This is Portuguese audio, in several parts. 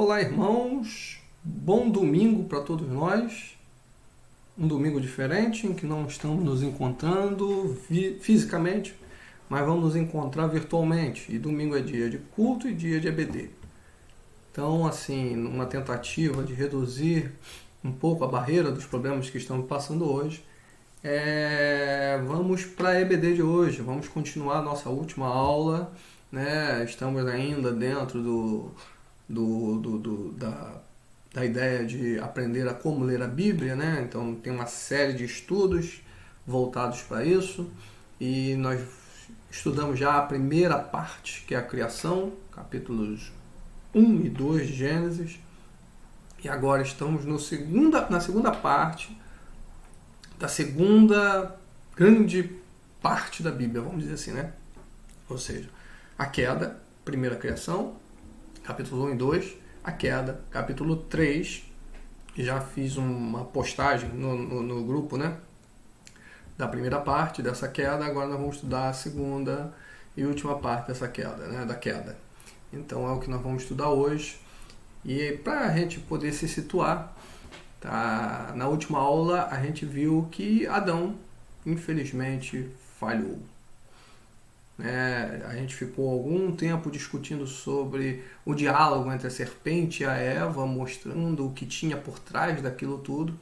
Olá, irmãos. Bom domingo para todos nós. Um domingo diferente em que não estamos nos encontrando fisicamente, mas vamos nos encontrar virtualmente. E domingo é dia de culto e dia de EBD. Então, assim, numa tentativa de reduzir um pouco a barreira dos problemas que estamos passando hoje, vamos para a EBD de hoje. Vamos continuar a nossa última aula, né? Estamos ainda dentro da ideia de aprender a como ler a Bíblia, né? Então tem uma série de estudos voltados para isso e nós estudamos já a primeira parte, que é a criação, capítulos 1 e 2 de Gênesis, e agora estamos na segunda parte da segunda grande parte da Bíblia, vamos dizer assim, né? Ou seja, a queda, primeira criação, capítulo 1 e 2, a queda, capítulo 3, já fiz uma postagem no grupo, né? Da primeira parte dessa queda, agora nós vamos estudar a segunda e última parte dessa queda, né? Da queda. Então é o que nós vamos estudar hoje. E para a gente poder se situar, tá? Na última aula a gente viu que Adão, infelizmente, falhou. A gente ficou algum tempo discutindo sobre o diálogo entre a serpente e a Eva, mostrando o que tinha por trás daquilo tudo.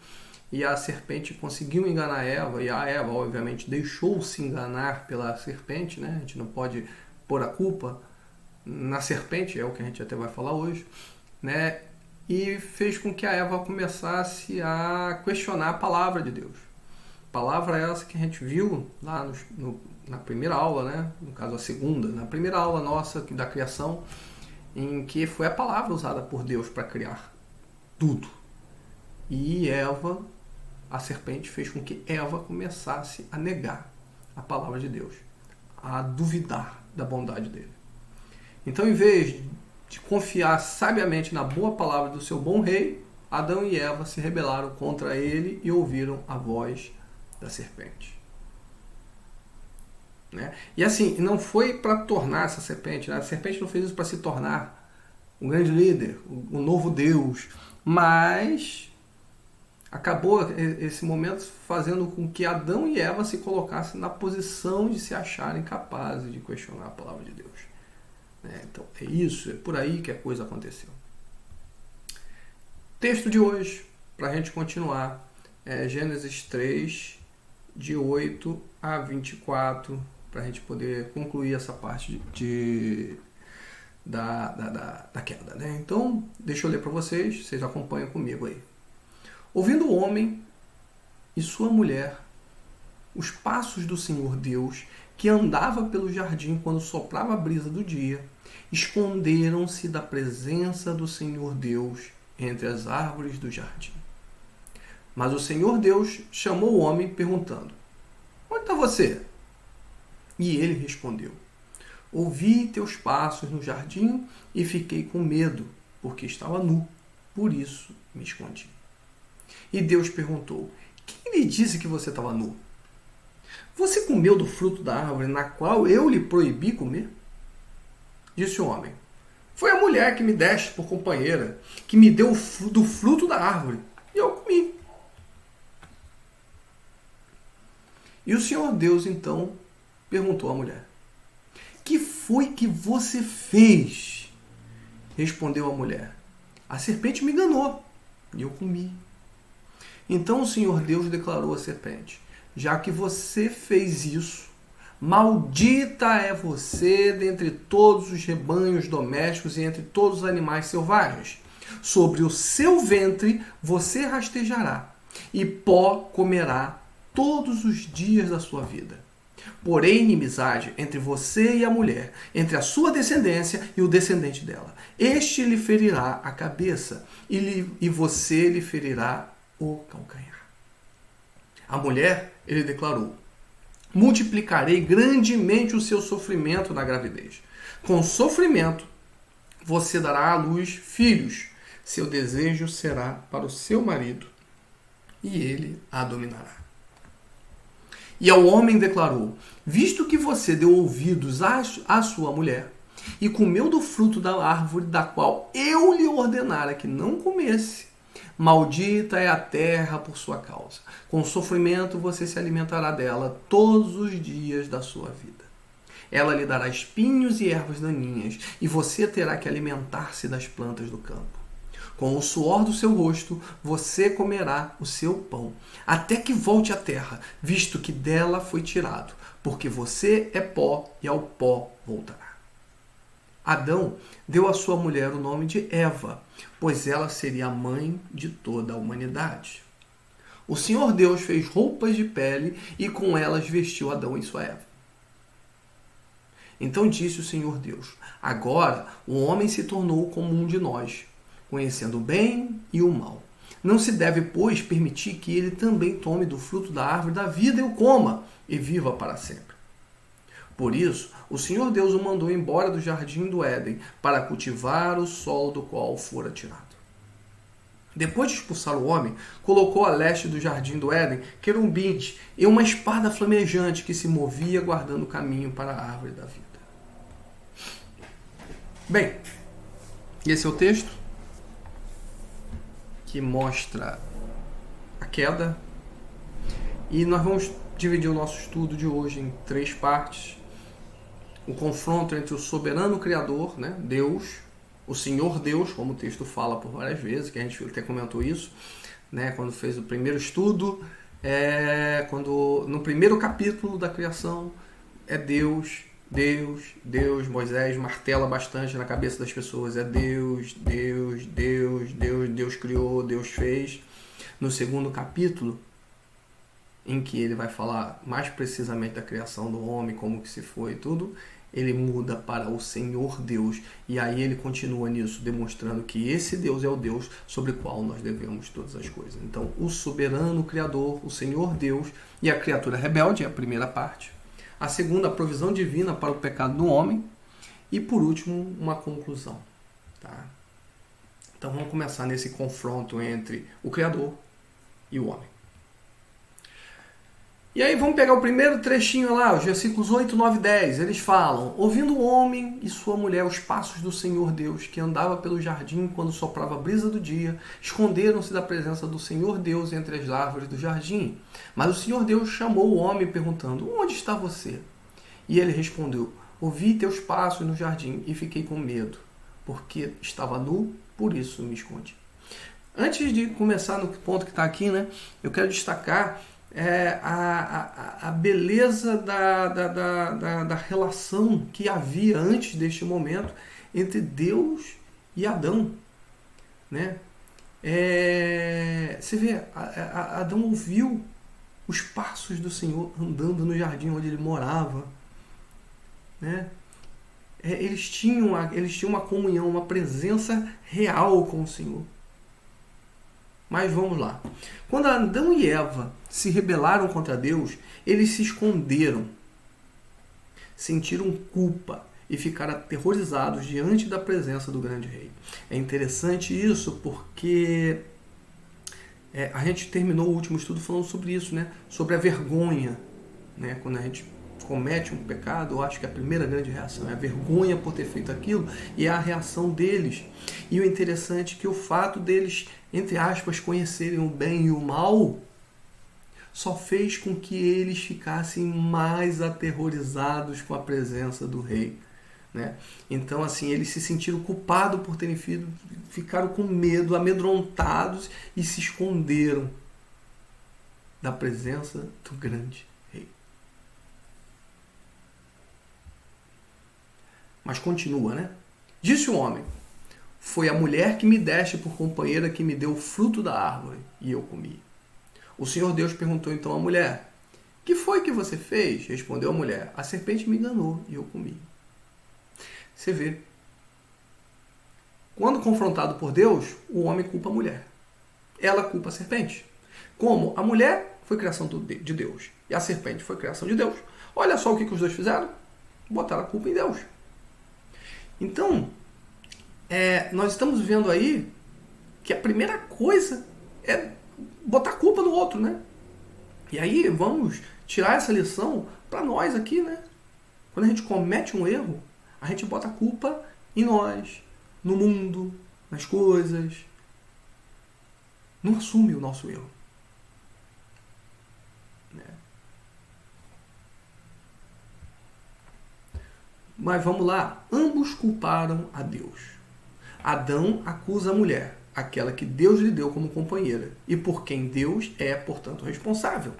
E a serpente conseguiu enganar a Eva, e a Eva, obviamente, deixou-se enganar pela serpente, né? A gente não pode pôr a culpa na serpente, é o que a gente até vai falar hoje, né? E fez com que a Eva começasse a questionar a palavra de Deus. Palavra essa que a gente viu lá na primeira aula, né? No caso a segunda, na primeira aula nossa da criação, em que foi a palavra usada por Deus para criar tudo. E Eva, a serpente, fez com que Eva começasse a negar a palavra de Deus, a duvidar da bondade dele. Então, em vez de confiar sabiamente na boa palavra do seu bom rei, Adão e Eva se rebelaram contra ele e ouviram a voz da serpente. Né? E assim, não foi para tornar essa serpente, né? A serpente não fez isso para se tornar um grande líder, um novo Deus, mas acabou esse momento fazendo com que Adão e Eva se colocassem na posição de se acharem capazes de questionar a palavra de Deus. Então é isso, é por aí que a coisa aconteceu. Texto de hoje, para a gente continuar, é Gênesis 3, de 8 a 24, para a gente poder concluir essa parte da queda. Né? Então, deixa eu ler para vocês acompanham comigo aí. Ouvindo o homem e sua mulher os passos do Senhor Deus, que andava pelo jardim quando soprava a brisa do dia, esconderam-se da presença do Senhor Deus entre as árvores do jardim. Mas o Senhor Deus chamou o homem, perguntando: onde está você? E ele respondeu: ouvi teus passos no jardim e fiquei com medo, porque estava nu, por isso me escondi. E Deus perguntou: quem lhe disse que você estava nu? Você comeu do fruto da árvore na qual eu lhe proibi comer? Disse o homem: foi a mulher que me deste por companheira, que me deu do fruto da árvore, e eu comi. E o Senhor Deus, então, perguntou à mulher: que foi que você fez? Respondeu a mulher: a serpente me enganou, e eu comi. Então o Senhor Deus declarou à serpente: já que você fez isso, maldita é você dentre todos os rebanhos domésticos e entre todos os animais selvagens. Sobre o seu ventre você rastejará, e pó comerá todos os dias da sua vida. Porém, inimizade entre você e a mulher, entre a sua descendência e o descendente dela. Este lhe ferirá a cabeça, e você lhe ferirá o calcanhar. A mulher, ele declarou: multiplicarei grandemente o seu sofrimento na gravidez. Com sofrimento, você dará à luz filhos. Seu desejo será para o seu marido, e ele a dominará. E ao homem declarou: visto que você deu ouvidos à sua mulher e comeu do fruto da árvore da qual eu lhe ordenara que não comesse, maldita é a terra por sua causa. Com sofrimento você se alimentará dela todos os dias da sua vida. Ela lhe dará espinhos e ervas daninhas, e você terá que alimentar-se das plantas do campo. Com o suor do seu rosto você comerá o seu pão, até que volte à terra, visto que dela foi tirado, porque você é pó e ao pó voltará. Adão deu à sua mulher o nome de Eva, pois ela seria a mãe de toda a humanidade. O Senhor Deus fez roupas de pele e com elas vestiu Adão e sua Eva. Então disse o Senhor Deus: agora o homem se tornou como um de nós, conhecendo o bem e o mal. Não se deve, pois, permitir que ele também tome do fruto da árvore da vida e o coma, e viva para sempre. Por isso, o Senhor Deus o mandou embora do jardim do Éden, para cultivar o solo do qual fora tirado. Depois de expulsar o homem, colocou a leste do jardim do Éden querubins e uma espada flamejante que se movia guardando o caminho para a árvore da vida. Bem, esse é o texto que mostra a queda, e nós vamos dividir o nosso estudo de hoje em 3 partes. O confronto entre o soberano Criador, né, Deus, o Senhor Deus, como o texto fala por várias vezes, que a gente até comentou isso, né, quando fez o primeiro estudo, quando no primeiro capítulo da criação é Deus, Deus, Deus. Moisés martela bastante na cabeça das pessoas, é Deus, Deus, Deus, Deus, Deus criou, Deus fez. No segundo capítulo, em que ele vai falar mais precisamente da criação do homem, como que se foi e tudo, ele muda para o Senhor Deus, e aí ele continua nisso, demonstrando que esse Deus é o Deus sobre o qual nós devemos todas as coisas. Então, o soberano Criador, o Senhor Deus, e a criatura rebelde é a primeira parte. A segunda, a provisão divina para o pecado do homem, e por último, uma conclusão. Tá? Então vamos começar nesse confronto entre o Criador e o homem. E aí vamos pegar o primeiro trechinho lá, os versículos 8, 9 e 10. Eles falam: ouvindo o homem e sua mulher os passos do Senhor Deus, que andava pelo jardim quando soprava a brisa do dia, esconderam-se da presença do Senhor Deus entre as árvores do jardim. Mas o Senhor Deus chamou o homem perguntando: onde está você? E ele respondeu: ouvi teus passos no jardim e fiquei com medo, porque estava nu, por isso me escondi. Antes de começar no ponto que está aqui, né, eu quero destacar a beleza da relação que havia antes deste momento entre Deus e Adão. Né? Você vê, Adão ouviu os passos do Senhor andando no jardim onde ele morava. Né? Eles tinham uma comunhão, uma presença real com o Senhor. Mas vamos lá. Quando Adão e Eva se rebelaram contra Deus, eles se esconderam, sentiram culpa e ficaram aterrorizados diante da presença do grande rei. É interessante isso porque a gente terminou o último estudo falando sobre isso, né? Sobre a vergonha. Né? Quando a gente comete um pecado, eu acho que a primeira grande reação é a vergonha por ter feito aquilo, e é a reação deles. E o interessante é que o fato deles, entre aspas, conhecerem o bem e o mal, só fez com que eles ficassem mais aterrorizados com a presença do rei. Né? Então, assim, eles se sentiram culpados por terem feito, ficaram com medo, amedrontados e se esconderam da presença do grande rei. Mas continua, né? Disse o homem: foi a mulher que me deste por companheira que me deu o fruto da árvore, e eu comi. O Senhor Deus perguntou então à mulher: que foi que você fez? Respondeu a mulher: a serpente me enganou, e eu comi. Você vê, quando confrontado por Deus, o homem culpa a mulher. Ela culpa a serpente. Como a mulher foi criação de Deus, e a serpente foi criação de Deus. Olha só o que os dois fizeram. Botaram a culpa em Deus. Então, nós estamos vendo aí que a primeira coisa é botar a culpa no outro, né? E aí vamos tirar essa lição para nós aqui, né? Quando a gente comete um erro, A gente bota a culpa em nós, no mundo, nas coisas. Não assume o nosso erro. Né? Mas vamos lá. Ambos culparam a Deus. Adão acusa a mulher, aquela que Deus lhe deu como companheira, e por quem Deus é, portanto, responsável.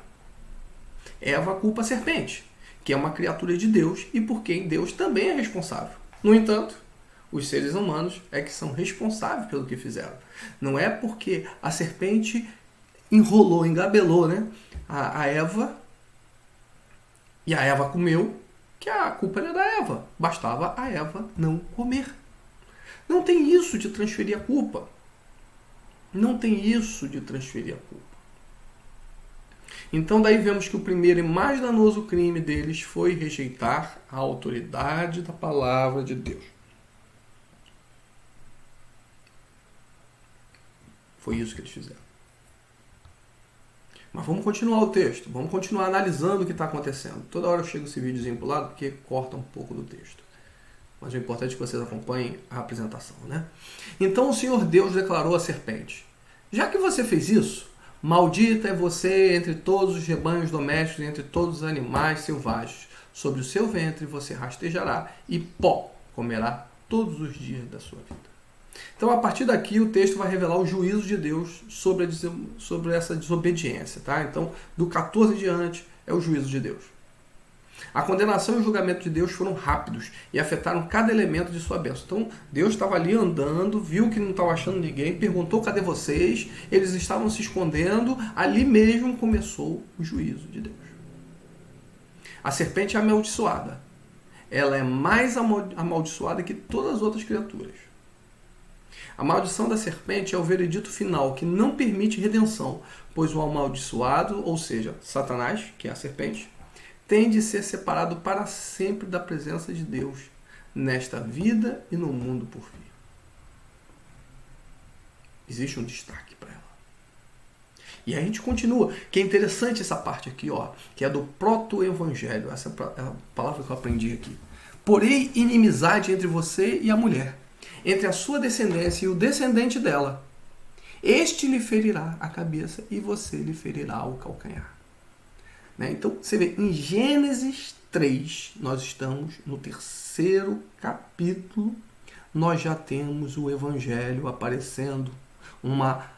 Eva culpa a serpente, que é uma criatura de Deus e por quem Deus também é responsável. No entanto, os seres humanos é que são responsáveis pelo que fizeram. Não é porque a serpente enrolou, engabelou, né, a Eva, e a Eva comeu, que a culpa era da Eva. Bastava a Eva não comer. Não tem isso de transferir a culpa. Não tem isso de transferir a culpa. Então daí vemos que o primeiro e mais danoso crime deles foi rejeitar a autoridade da palavra de Deus. Foi isso que eles fizeram. Mas vamos continuar o texto, vamos continuar analisando o que está acontecendo. Toda hora eu chego esse videozinho para o lado porque corta um pouco do texto. Mas o importante é que vocês acompanhem a apresentação, né? Então o Senhor Deus declarou à serpente: já que você fez isso, maldita é você entre todos os rebanhos domésticos e entre todos os animais selvagens. Sobre o seu ventre você rastejará e pó comerá todos os dias da sua vida. Então, a partir daqui, o texto vai revelar o juízo de Deus sobre essa desobediência. Tá? Então, do 14 em diante, é o juízo de Deus. A condenação e o julgamento de Deus foram rápidos e afetaram cada elemento de sua bênção. Então, Deus estava ali andando, viu que não estava achando ninguém, perguntou: cadê vocês? Eles estavam se escondendo. Ali mesmo começou o juízo de Deus. A serpente é amaldiçoada. Ela é mais amaldiçoada que todas as outras criaturas. A maldição da serpente é o veredito final que não permite redenção, pois o amaldiçoado, ou seja, Satanás, que é a serpente, tem de ser separado para sempre da presença de Deus, nesta vida e no mundo por vir. Existe um destaque para ela. E a gente continua, que é interessante essa parte aqui, ó, que é do proto-evangelho, essa é a palavra que eu aprendi aqui. Porém, inimizade entre você e a mulher, entre a sua descendência e o descendente dela. Este lhe ferirá a cabeça e você lhe ferirá o calcanhar. Né? Então, você vê, em Gênesis 3, nós estamos no 3º capítulo, nós já temos o Evangelho aparecendo, uma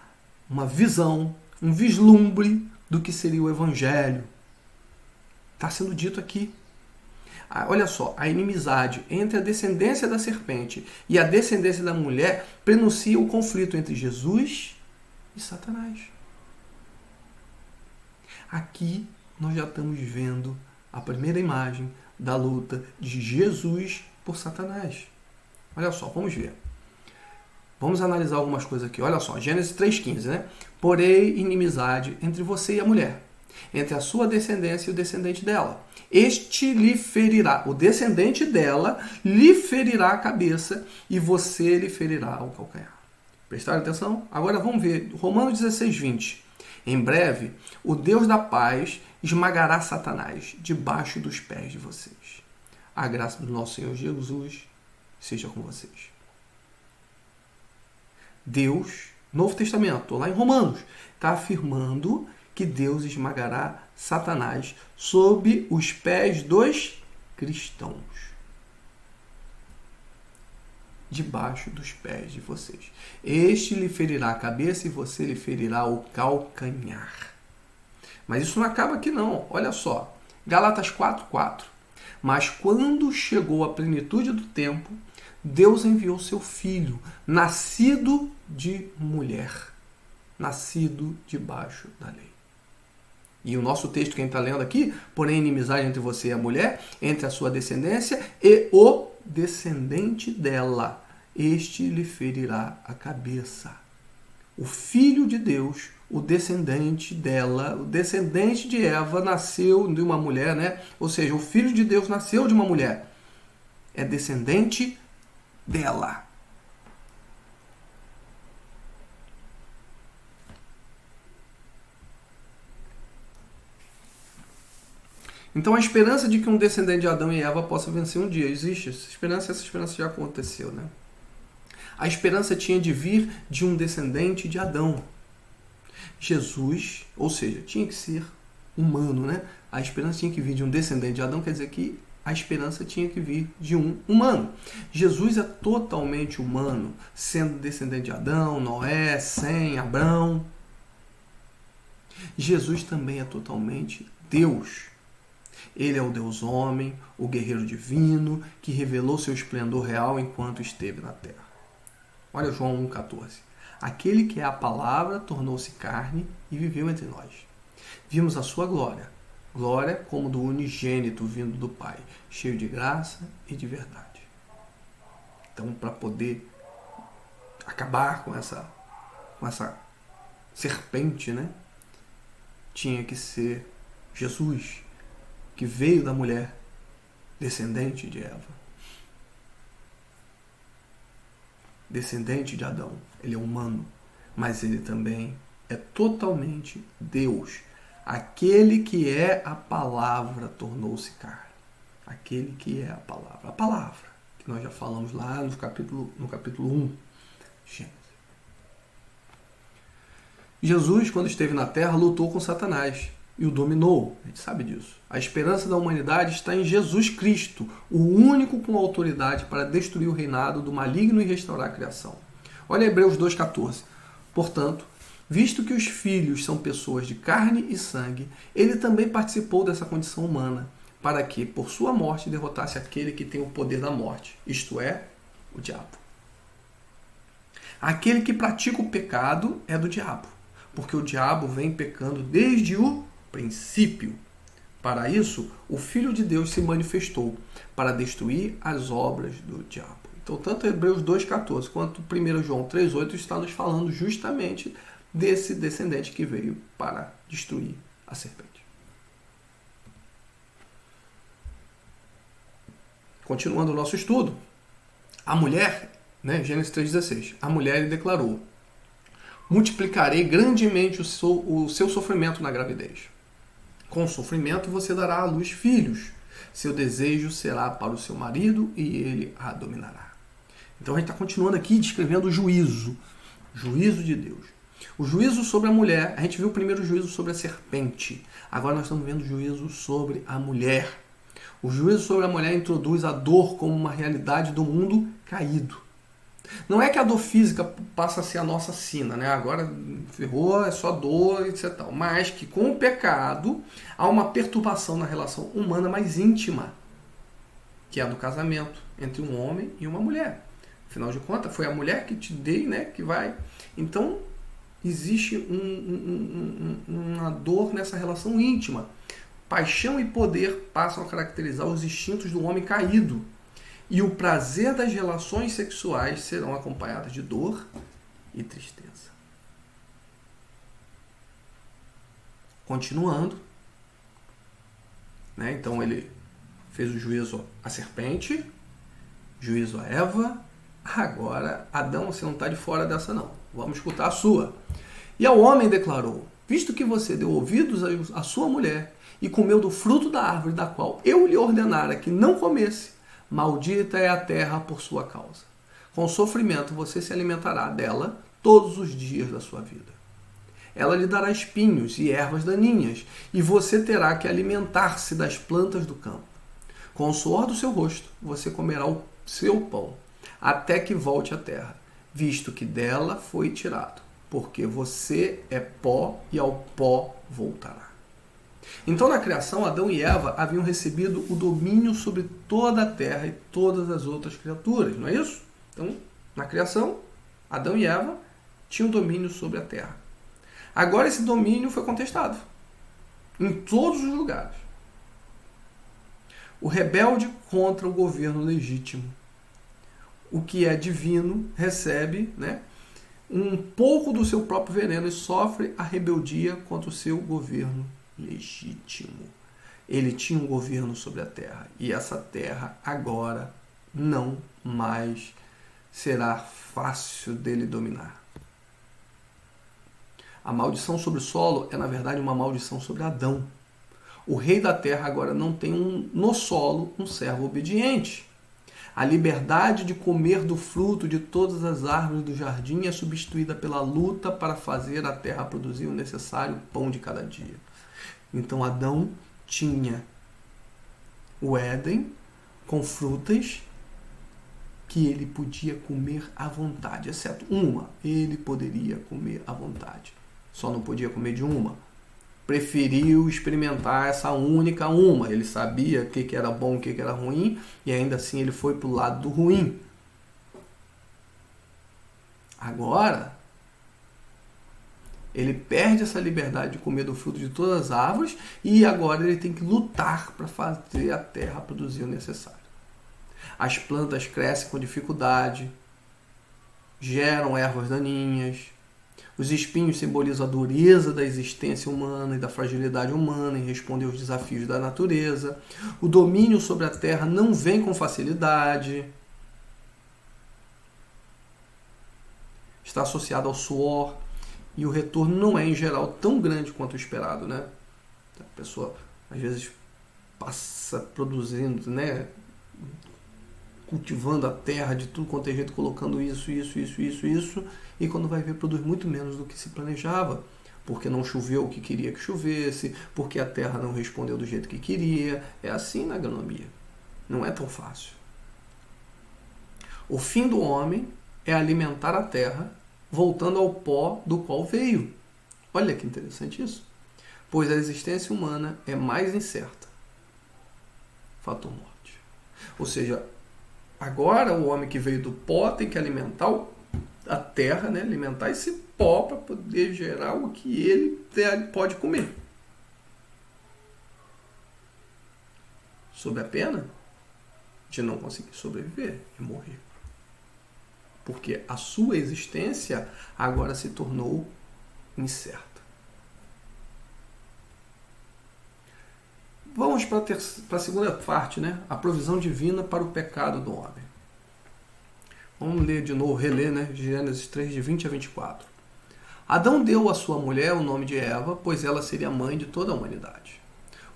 visão, um vislumbre do que seria o Evangelho. Está sendo dito aqui. Olha só, a inimizade entre a descendência da serpente e a descendência da mulher prenuncia o conflito entre Jesus e Satanás. Aqui nós já estamos vendo a primeira imagem da luta de Jesus por Satanás. Olha só, vamos ver. Vamos analisar algumas coisas aqui. Olha só, Gênesis 3,15, né? Porém, inimizade entre você e a mulher, entre a sua descendência e o descendente dela. Este lhe ferirá, o descendente dela lhe ferirá a cabeça e você lhe ferirá o calcanhar. Prestaram atenção? Agora vamos ver, Romanos 16:20. Em breve, o Deus da paz esmagará Satanás debaixo dos pés de vocês. A graça do nosso Senhor Jesus seja com vocês. Deus, Novo Testamento, lá em Romanos, está afirmando que Deus esmagará Satanás sob os pés dos cristãos. Debaixo dos pés de vocês. Este lhe ferirá a cabeça e você lhe ferirá o calcanhar. Mas isso não acaba aqui não. Olha só. Gálatas 4:4. Mas quando chegou a plenitude do tempo, Deus enviou seu filho, nascido de mulher, nascido debaixo da lei. E o nosso texto, quem está lendo aqui, porém inimizade entre você e a mulher, entre a sua descendência e o descendente dela. Este lhe ferirá a cabeça. O filho de Deus, o descendente dela, o descendente de Eva, nasceu de uma mulher, né? Ou seja, o filho de Deus nasceu de uma mulher. É descendente dela. Então a esperança de que um descendente de Adão e Eva possa vencer um dia existe. Essa esperança já aconteceu, né? A esperança tinha de vir de um descendente de Adão. Jesus, ou seja, tinha que ser humano, né? A esperança tinha que vir de um descendente de Adão, quer dizer que a esperança tinha que vir de um humano. Jesus é totalmente humano, sendo descendente de Adão, Noé, Sem, Abrão. Jesus também é totalmente Deus. Ele é o Deus homem, o guerreiro divino, que revelou seu esplendor real enquanto esteve na terra. Olha João 1,14. Aquele que é a palavra tornou-se carne e viveu entre nós. Vimos a sua glória, glória como do unigênito vindo do Pai, cheio de graça e de verdade. Então, para poder acabar com essa serpente, né, tinha que ser Jesus, que veio da mulher, descendente de Eva. Descendente de Adão. Ele é humano, mas ele também é totalmente Deus. Aquele que é a palavra tornou-se carne. Aquele que é a palavra. A palavra, que nós já falamos lá no capítulo 1. Gênesis. Jesus, quando esteve na terra, lutou com Satanás e o dominou. A gente sabe disso. A esperança da humanidade está em Jesus Cristo, o único com autoridade para destruir o reinado do maligno e restaurar a criação. Olha Hebreus 2,14. Portanto, visto que os filhos são pessoas de carne e sangue, ele também participou dessa condição humana, para que, por sua morte, derrotasse aquele que tem o poder da morte, isto é, o diabo. Aquele que pratica o pecado é do diabo, porque o diabo vem pecando desde o princípio. Para isso, o Filho de Deus se manifestou, para destruir as obras do diabo. Então, tanto Hebreus 2,14 quanto 1 João 3,8 está nos falando justamente desse descendente que veio para destruir a serpente. Continuando o nosso estudo, a mulher, né, Gênesis 3,16, a mulher lhe declarou: multiplicarei grandemente o seu sofrimento na gravidez. Com o sofrimento você dará à luz filhos. Seu desejo será para o seu marido e ele a dominará. Então a gente está continuando aqui descrevendo o juízo de Deus. O juízo sobre a mulher, a gente viu o primeiro juízo sobre a serpente. Agora nós estamos vendo o juízo sobre a mulher. O juízo sobre a mulher introduz a dor como uma realidade do mundo caído. Não é que a dor física passa a ser a nossa sina, né? Agora ferrou, é só dor, etc. Mas que com o pecado há uma perturbação na relação humana mais íntima, que é a do casamento entre um homem e uma mulher. Afinal de contas, foi a mulher que te dei, né? Que vai. Então, existe uma dor nessa relação íntima. Paixão e poder passam a caracterizar os instintos do homem caído. E o prazer das relações sexuais serão acompanhadas de dor e tristeza. Continuando, né? Então ele fez o juízo à serpente, juízo a Eva. Agora, Adão, você não está de fora dessa não. Vamos escutar a sua. E ao homem declarou: visto que você deu ouvidos à sua mulher e comeu do fruto da árvore da qual eu lhe ordenara que não comesse, maldita é a terra por sua causa. Com sofrimento você se alimentará dela todos os dias da sua vida. Ela lhe dará espinhos e ervas daninhas, e você terá que alimentar-se das plantas do campo. Com o suor do seu rosto você comerá o seu pão, até que volte à terra, visto que dela foi tirado, porque você é pó e ao pó voltará. Então, na criação, Adão e Eva haviam recebido o domínio sobre toda a terra e todas as outras criaturas, não é isso? Então, na criação, Adão e Eva tinham domínio sobre a terra. Agora esse domínio foi contestado em todos os lugares. O rebelde contra o governo legítimo. O que é divino recebe, né, um pouco do seu próprio veneno e sofre a rebeldia contra o seu governo legítimo. Ele tinha um governo sobre a terra e essa terra agora não mais será fácil dele dominar. A maldição sobre o solo é, na verdade, uma maldição sobre Adão. O rei da terra agora não tem no solo um servo obediente. A liberdade de comer do fruto de todas as árvores do jardim é substituída pela luta para fazer a terra produzir o necessário pão de cada dia. Então Adão tinha o Éden com frutas que ele podia comer à vontade, exceto uma. Ele poderia comer à vontade. Só não podia comer de uma. Preferiu experimentar essa única uma. Ele sabia o que era bom, o que era ruim, e ainda assim ele foi para o lado do ruim. Agora, ele perde essa liberdade de comer do fruto de todas as árvores e agora ele tem que lutar para fazer a terra produzir o necessário. As plantas crescem com dificuldade, geram ervas daninhas. Os espinhos simbolizam a dureza da existência humana e da fragilidade humana em responder aos desafios da natureza. O domínio sobre a terra não vem com facilidade. Está associado ao suor e o retorno não é, em geral, tão grande quanto o esperado, né? A pessoa, às vezes, passa produzindo, né? Cultivando a terra de tudo quanto é jeito, colocando isso, e quando vai ver, produz muito menos do que se planejava, porque não choveu o que queria que chovesse, porque a terra não respondeu do jeito que queria. É assim na agronomia. Não é tão fácil. O fim do homem é alimentar a terra, voltando ao pó do qual veio. Olha que interessante isso. Pois a existência humana é mais incerta. Fator morte. Ou seja, agora o homem que veio do pó tem que alimentar a terra, né? Alimentar esse pó para poder gerar o que ele pode comer. Sob a pena de não conseguir sobreviver e morrer. Porque a sua existência agora se tornou incerta. Vamos para a segunda parte, né? A provisão divina para o pecado do homem. Vamos ler de novo, reler, né? Gênesis 3, de 20 a 24. Adão deu à sua mulher o nome de Eva, pois ela seria mãe de toda a humanidade.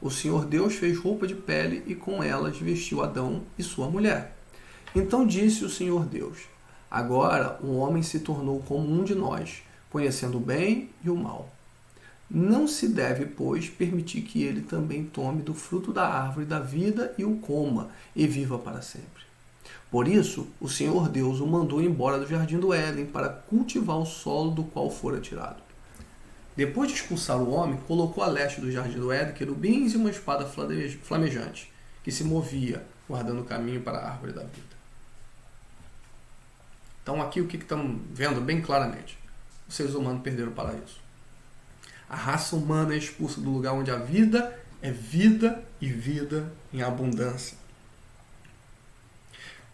O Senhor Deus fez roupa de pele e com elas vestiu Adão e sua mulher. Então disse o Senhor Deus: agora o homem se tornou como um de nós, conhecendo o bem e o mal. Não se deve, pois, permitir que ele também tome do fruto da árvore da vida e o coma, e viva para sempre. Por isso, o Senhor Deus o mandou embora do jardim do Éden para cultivar o solo do qual fora tirado. Depois de expulsar o homem, colocou a leste do jardim do Éden querubins e uma espada flamejante, que se movia, guardando o caminho para a árvore da vida. Então aqui o que estamos vendo bem claramente? Os seres humanos perderam o paraíso. A raça humana é expulsa do lugar onde a vida é vida e vida em abundância.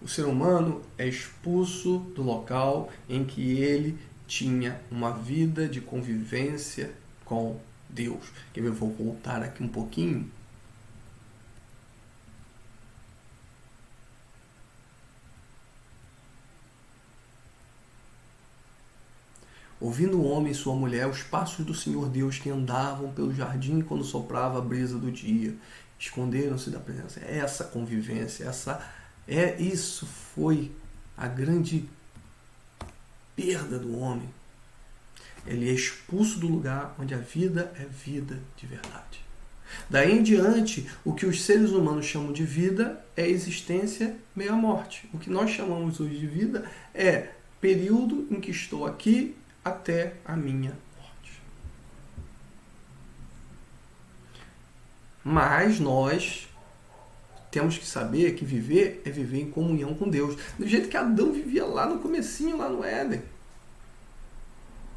O ser humano é expulso do local em que ele tinha uma vida de convivência com Deus. Eu vou voltar aqui um pouquinho. Ouvindo o homem e sua mulher os passos do Senhor Deus que andavam pelo jardim quando soprava a brisa do dia, esconderam-se da presença. Essa convivência, isso foi a grande perda do homem. Ele é expulso do lugar onde a vida é vida de verdade. Daí em diante, o que os seres humanos chamam de vida é existência meio à morte. O que nós chamamos hoje de vida é período em que estou aqui até a minha morte. Mas nós temos que saber que viver é viver em comunhão com Deus. Do jeito que Adão vivia lá no comecinho, lá no Éden.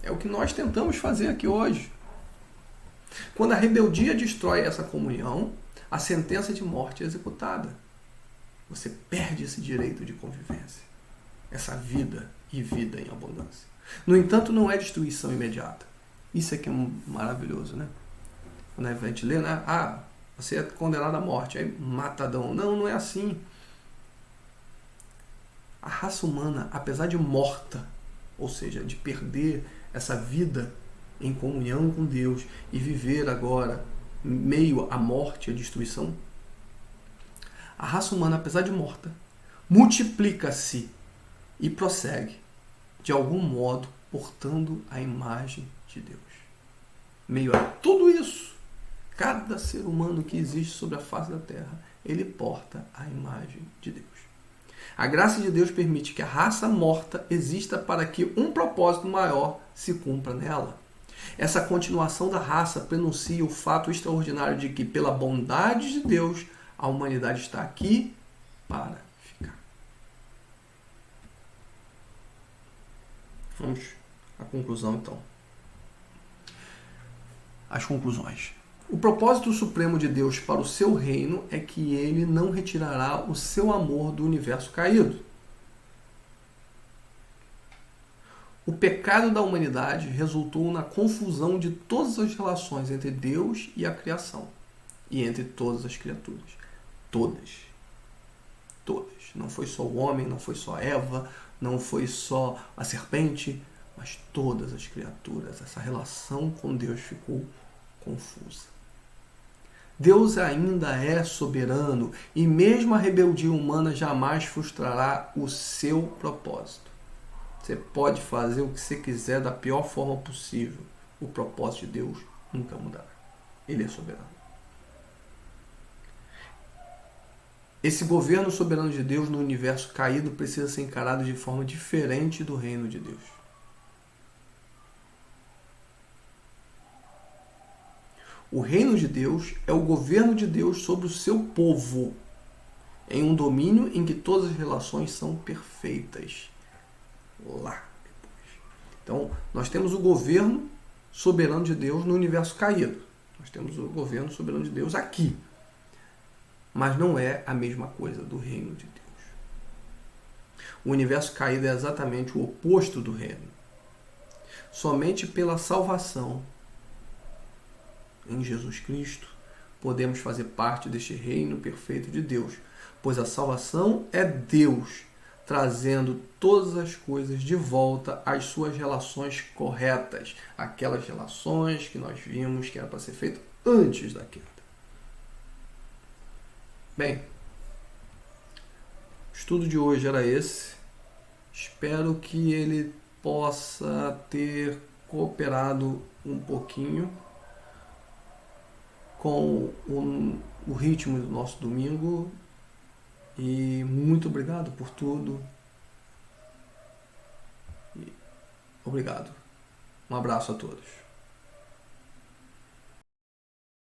É o que nós tentamos fazer aqui hoje. Quando a rebeldia destrói essa comunhão, a sentença de morte é executada. Você perde esse direito de convivência. Essa vida e vida em abundância. No entanto, não é destruição imediata. Isso é que é maravilhoso, né? Quando a gente lê, né? Você é condenado à morte, aí mata Adão. Não, não é assim. A raça humana, apesar de morta, ou seja, de perder essa vida em comunhão com Deus e viver agora meio à morte e à destruição, a raça humana, apesar de morta, multiplica-se e prossegue, de algum modo, portando a imagem de Deus. Meio a tudo isso, cada ser humano que existe sobre a face da terra, ele porta a imagem de Deus. A graça de Deus permite que a raça morta exista para que um propósito maior se cumpra nela. Essa continuação da raça prenuncia o fato extraordinário de que, pela bondade de Deus, a humanidade está aqui para ficar. Vamos à conclusão, então. As conclusões. O propósito supremo de Deus para o seu reino é que ele não retirará o seu amor do universo caído. O pecado da humanidade resultou na confusão de todas as relações entre Deus e a criação e entre todas as criaturas. Todas. Todas. Não foi só o homem, não foi só Eva, não foi só a serpente, mas todas as criaturas. Essa relação com Deus ficou confusa. Deus ainda é soberano e mesmo a rebeldia humana jamais frustrará o seu propósito. Você pode fazer o que você quiser da pior forma possível. O propósito de Deus nunca mudará. Ele é soberano. Esse governo soberano de Deus no universo caído precisa ser encarado de forma diferente do reino de Deus. O reino de Deus é o governo de Deus sobre o seu povo, em um domínio em que todas as relações são perfeitas. Lá depois. Então, nós temos o governo soberano de Deus no universo caído. Nós temos o governo soberano de Deus aqui. Mas não é a mesma coisa do reino de Deus. O universo caído é exatamente o oposto do reino. Somente pela salvação em Jesus Cristo podemos fazer parte deste reino perfeito de Deus, pois a salvação é Deus trazendo todas as coisas de volta às suas relações corretas, aquelas relações que nós vimos que era para ser feito antes da queda. Bem, o estudo de hoje era esse. Espero que ele possa ter cooperado um pouquinho com o ritmo do nosso domingo. E muito obrigado por tudo. Obrigado. Um abraço a todos.